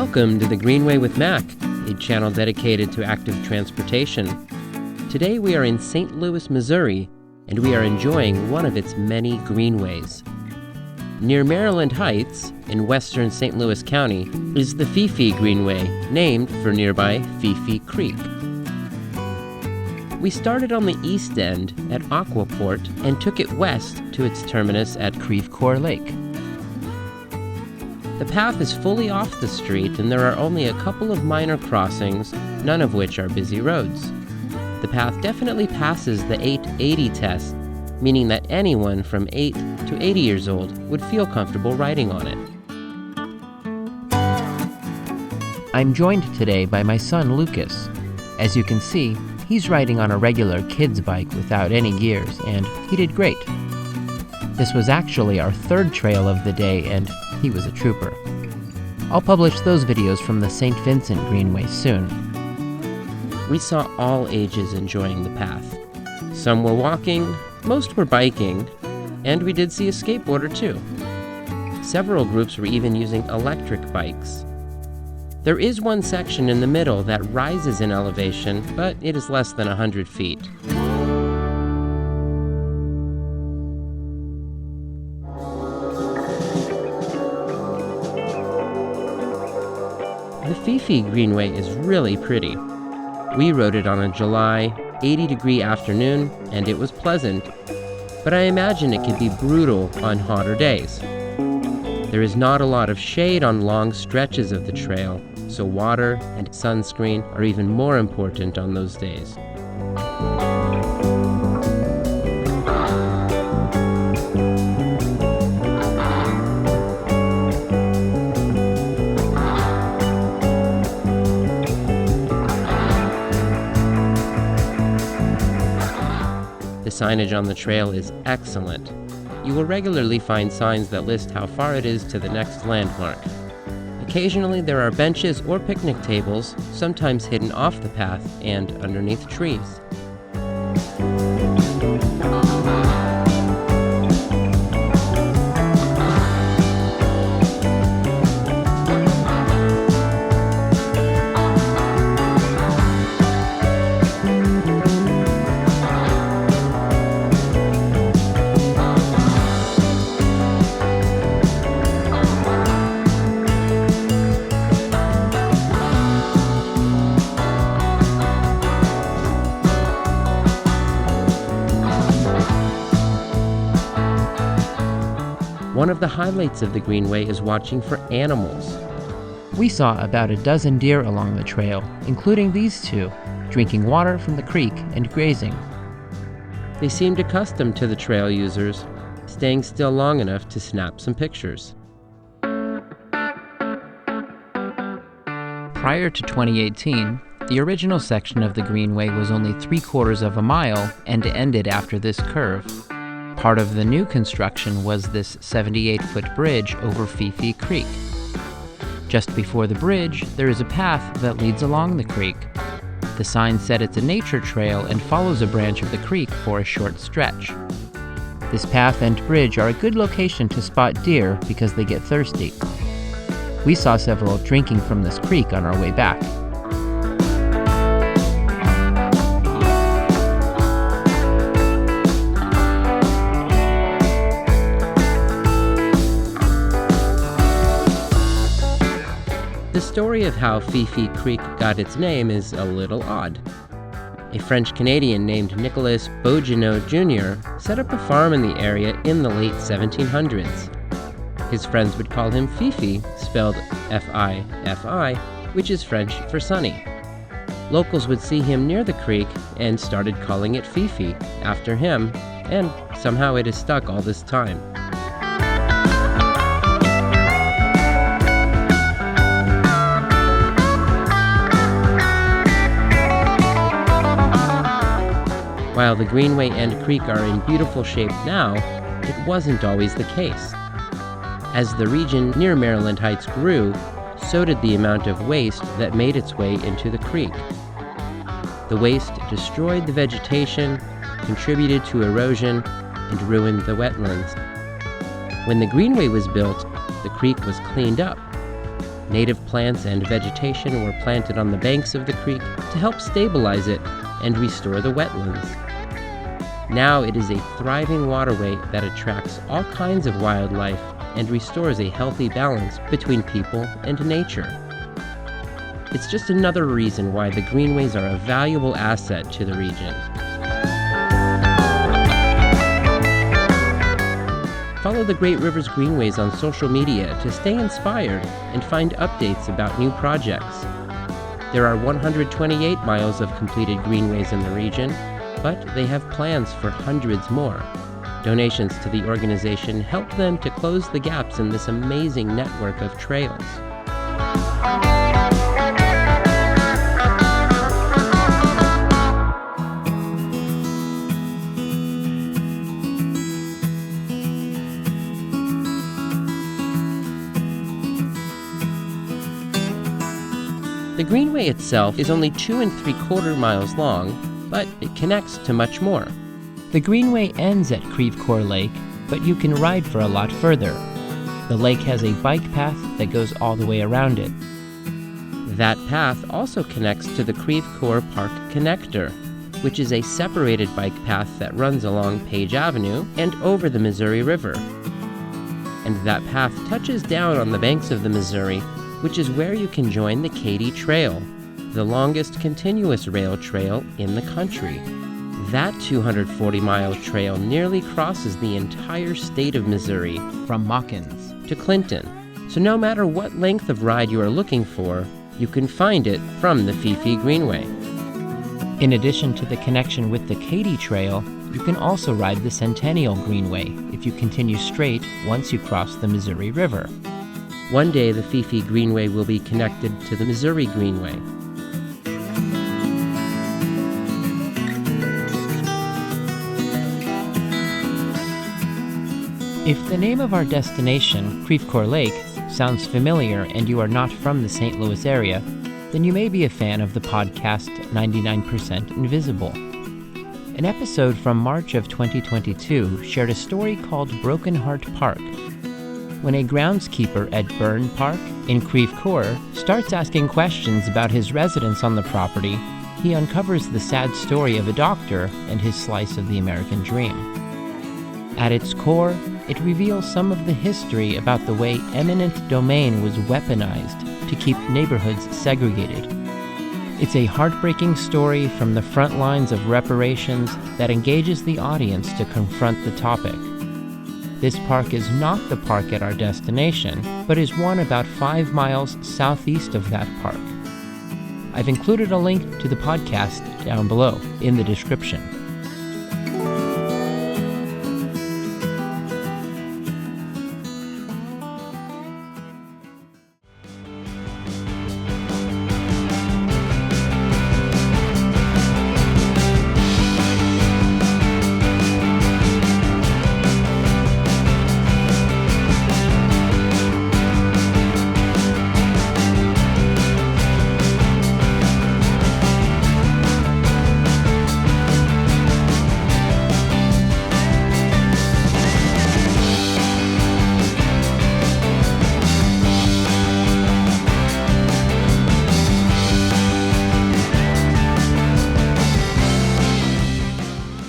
Welcome to the Greenway with Mac, a channel dedicated to active transportation. Today we are in St. Louis, Missouri, and we are enjoying one of its many greenways. Near Maryland Heights, in western St. Louis County, is the Fee Fee Greenway, named for nearby Fifi Creek. We started on the east end at Aquaport and took it west to its terminus at Creve Coeur Lake. The path is fully off the street and there are only a couple of minor crossings, none of which are busy roads. The path definitely passes the 880 test, meaning that anyone from 8 to 80 years old would feel comfortable riding on it. I'm joined today by my son Lucas. As you can see, he's riding on a regular kid's bike without any gears, and he did great. This was actually our third trail of the day, and he was a trooper. I'll publish those videos from the St. Vincent Greenway soon. We saw all ages enjoying the path. Some were walking, most were biking, and we did see a skateboarder too. Several groups were even using electric bikes. There is one section in the middle that rises in elevation, but it is less than 100 feet. The Fifi Greenway is really pretty. We rode it on a July 80-degree afternoon, and it was pleasant, but I imagine it could be brutal on hotter days. There is not a lot of shade on long stretches of the trail, so water and sunscreen are even more important on those days. The signage on the trail is excellent. You will regularly find signs that list how far it is to the next landmark. Occasionally there are benches or picnic tables, sometimes hidden off the path and underneath trees. One of the highlights of the Greenway is watching for animals. We saw about a dozen deer along the trail, including these two, drinking water from the creek and grazing. They seemed accustomed to the trail users, staying still long enough to snap some pictures. Prior to 2018, the original section of the Greenway was only 3/4 of a mile and ended after this curve. Part of the new construction was this 78-foot bridge over Fifi Creek. Just before the bridge, there is a path that leads along the creek. The sign said it's a nature trail and follows a branch of the creek for a short stretch. This path and bridge are a good location to spot deer because they get thirsty. We saw several drinking from this creek on our way back. The story of how Fifi Creek got its name is a little odd. A French-Canadian named Nicolas Beaugenot Jr. set up a farm in the area in the late 1700s. His friends would call him Fifi, spelled F-I-F-I, which is French for sunny. Locals would see him near the creek and started calling it Fifi after him, and somehow it has stuck all this time. While the Greenway and creek are in beautiful shape now, it wasn't always the case. As the region near Maryland Heights grew, so did the amount of waste that made its way into the creek. The waste destroyed the vegetation, contributed to erosion, and ruined the wetlands. When the Greenway was built, the creek was cleaned up. Native plants and vegetation were planted on the banks of the creek to help stabilize it and restore the wetlands. Now it is a thriving waterway that attracts all kinds of wildlife and restores a healthy balance between people and nature. It's just another reason why the greenways are a valuable asset to the region. Follow the Great Rivers Greenways on social media to stay inspired and find updates about new projects. There are 128 miles of completed greenways in the region, but they have plans for hundreds more. Donations to the organization help them to close the gaps in this amazing network of trails. The Greenway itself is only 2 3/4 miles long, but it connects to much more. The Greenway ends at Creve Coeur Lake, but you can ride for a lot further. The lake has a bike path that goes all the way around it. That path also connects to the Creve Coeur Park Connector, which is a separated bike path that runs along Page Avenue and over the Missouri River. And that path touches down on the banks of the Missouri, which is where you can join the Katy Trail, the longest continuous rail trail in the country. That 240-mile trail nearly crosses the entire state of Missouri, from Mawkins to Clinton. So no matter what length of ride you are looking for, you can find it from the Fee Fee Greenway. In addition to the connection with the Katy Trail, you can also ride the Centennial Greenway if you continue straight once you cross the Missouri River. One day the Fee Fee Greenway will be connected to the Missouri Greenway. If the name of our destination, Creve Coeur Lake, sounds familiar and you are not from the St. Louis area, then you may be a fan of the podcast 99% Invisible. An episode from March of 2022 shared a story called Broken Heart Park. When a groundskeeper at Burn Park in Creve Coeur starts asking questions about his residence on the property, he uncovers the sad story of a doctor and his slice of the American dream. At its core, it reveals some of the history about the way eminent domain was weaponized to keep neighborhoods segregated. It's a heartbreaking story from the front lines of reparations that engages the audience to confront the topic. This park is not the park at our destination, but is one about 5 miles southeast of that park. I've included a link to the podcast down below in the description.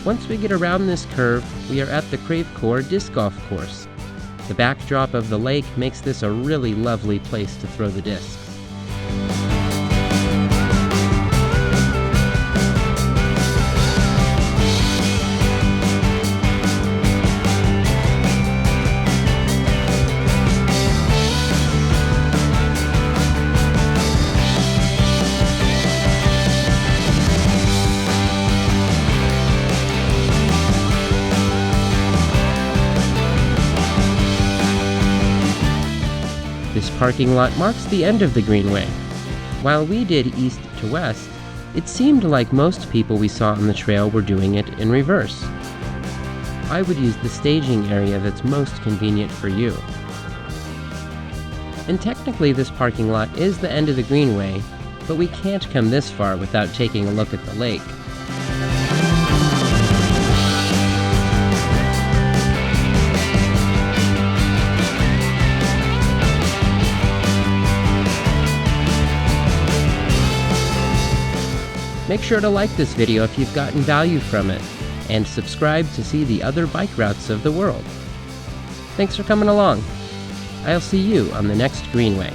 Once we get around this curve, we are at the Creve Coeur Disc Golf Course. The backdrop of the lake makes this a really lovely place to throw the discs. This parking lot marks the end of the Greenway. While we did east to west, it seemed like most people we saw on the trail were doing it in reverse. I would use the staging area that's most convenient for you. And technically this parking lot is the end of the Greenway, but we can't come this far without taking a look at the lake. Make sure to like this video if you've gotten value from it, and subscribe to see the other bike routes of the world. Thanks for coming along. I'll see you on the next Greenway.